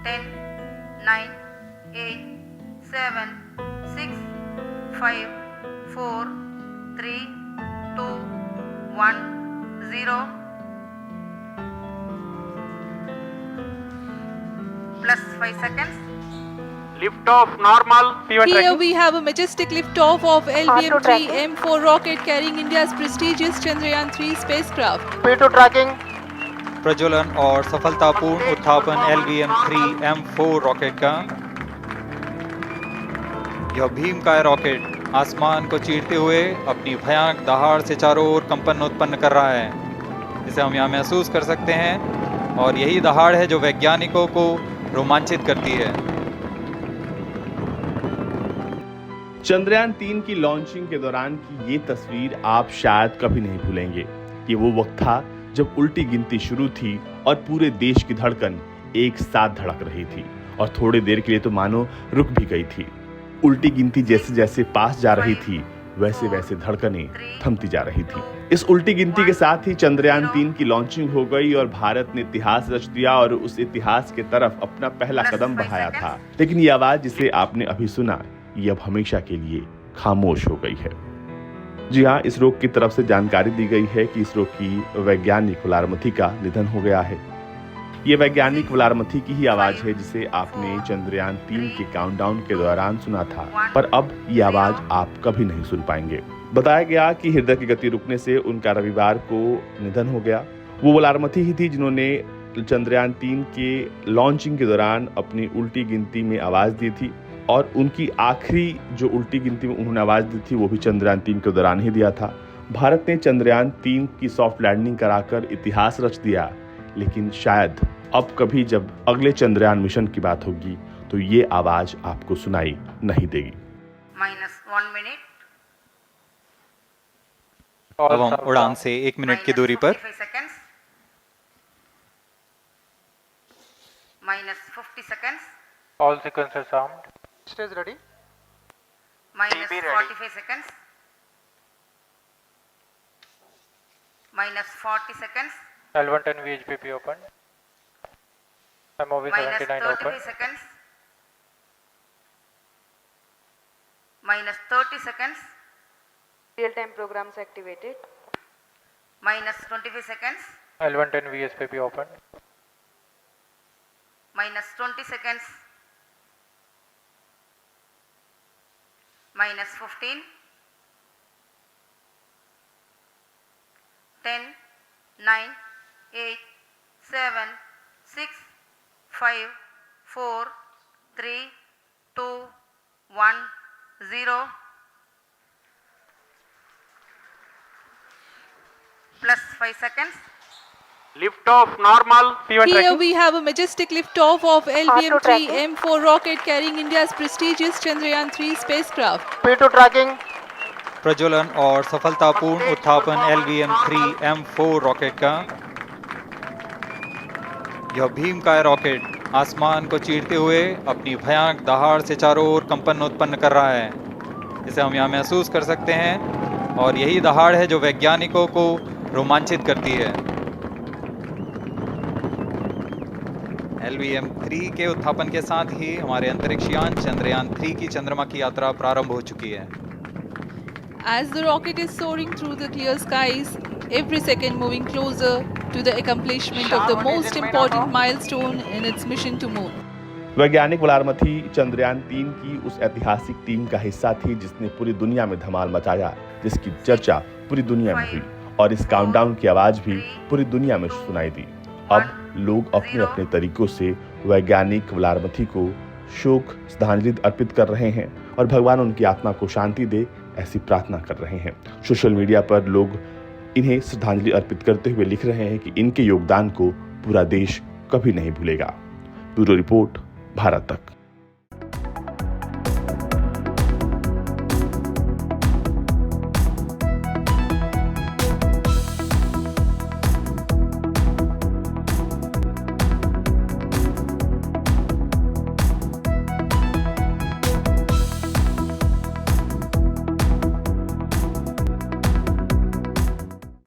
10, 9, 8, 7, 6, 5, 4, 3, 2, 1, 0. Plus 5 seconds. Lift off normal. Here we have a majestic liftoff of LVM-3 M4 rocket carrying India's prestigious Chandrayaan-3 spacecraft. P2 tracking. प्रज्वलन और सफलतापूर्ण उत्थापन LVM-3 M4 rocket का। यह भीमकाय rocket आसमान को चीरते हुए अपनी भयानक दहाड़ से चारों ओर कंपन उत्पन्न कर रहा है। इसे हम यहाँ महसूस कर सकते हैं और यही दहाड़ है जो वैज्ञानिकों को रोमांचित करती है। चंद्रयान-3 की लॉन्चिंग के दौरान की ये तस्वीर आप शायद कभी नहीं भूलेंगे। ये वो वक्त था जब उल्टी गिनती शुरू थी और पूरे देश की धड़कन एक साथ धड़क रही थी और थोड़ी देर के लिए तो मानो रुक भी गई थी। उल्टी गिनती जैसे जैसे पास जा रही थी वैसे वैसे धड़कनें थमती जा रही थी। इस उल्टी गिनती के साथ ही चंद्रयान-3 की लॉन्चिंग हो गई और भारत ने इतिहास रच दिया और उस इतिहास के तरफ अपना पहला कदम बढ़ाया था। लेकिन ये आवाज जिसे आपने अभी सुना ये अब हमेशा के लिए खामोश हो गई है। जी हाँ, इसरो की तरफ से जानकारी दी गई है कि इसरो की वैज्ञानिक वलारमथी का निधन हो गया है। ये वैज्ञानिक वलारमथी की ही आवाज है जिसे आपने चंद्रयान-3 के काउंटडाउन के दौरान सुना था, पर अब ये आवाज आप कभी नहीं सुन पाएंगे। बताया गया कि हृदय की गति रुकने से उनका रविवार को निधन हो गया। वो वलारमथी ही थी जिन्होंने चंद्रयान-3 के लॉन्चिंग के दौरान अपनी उल्टी गिनती में आवाज दी थी और उनकी आखिरी जो उल्टी गिनती में उन्होंने आवाज दी थी वो भी चंद्रयान-3 के दौरान ही दिया था। भारत ने चंद्रयान-3 की सॉफ्ट लैंडिंग कराकर इतिहास रच दिया, लेकिन शायद अब कभी जब अगले चंद्रयान मिशन की बात होगी तो ये आवाज आपको सुनाई नहीं देगी। -1 minute. अब हम उड़ान से 1 मिनट की दूरी पर -45 seconds. -50 seconds. All sequences armed. Stage ready. -45 seconds. -40 seconds. L110 VHPP open. MOV 79 open. -35 seconds. -30 seconds. Real-time programs activated. -25 seconds. L110 VSPP open. -20 seconds. -15. 10, 9, 8, 7, 6, 5, 4, 3, 2, 1, 0. Plus 5 seconds. Lift off normal. P1 Here tracking. we have a majestic liftoff of LVM-3 M4 rocket carrying India's prestigious Chandrayaan-3 spacecraft. P2 tracking. प्रज्वलन और सफलतापूर्ण उत्थापन LVM-3 M4 rocket का। यह भीमकाय rocket आसमान को चीरते हुए अपनी भयानक दहाड़ से चारों ओर कंपन उत्पन्न कर रहा है। इसे हम यहाँ महसूस कर सकते हैं और यही दहाड़ है जो वैज्ञानिकों को रोमांचित करती है। LVM-3 के उत्थापन के साथ ही हमारे अंतरिक्ष यान चंद्रयान-3 की चंद्रमा की यात्रा प्रारंभ हो चुकी है। As the rocket is soaring through the clear skies, every second moving closer to the accomplishment of the most important milestone in its mission to moon. वैज्ञानिक वलारमथी चंद्रयान-3 की उस ऐतिहासिक टीम का हिस्सा थी जिसने पूरी दुनिया में धमाल मचाया, जिसकी चर्चा पूरी दुनिया में हुई और इस काउंटडाउन की आवाज भी पूरी दुनिया में सुनाई दी। अब लोग अपने अपने तरीकों से वैज्ञानिक वलारमथी को शोक श्रद्धांजलि अर्पित कर रहे हैं और भगवान उनकी आत्मा को शांति दे ऐसी प्रार्थना कर रहे हैं। सोशल मीडिया पर लोग इन्हें श्रद्धांजलि अर्पित करते हुए लिख रहे हैं कि इनके योगदान को पूरा देश कभी नहीं भूलेगा। ब्यूरो रिपोर्ट, भारत तक।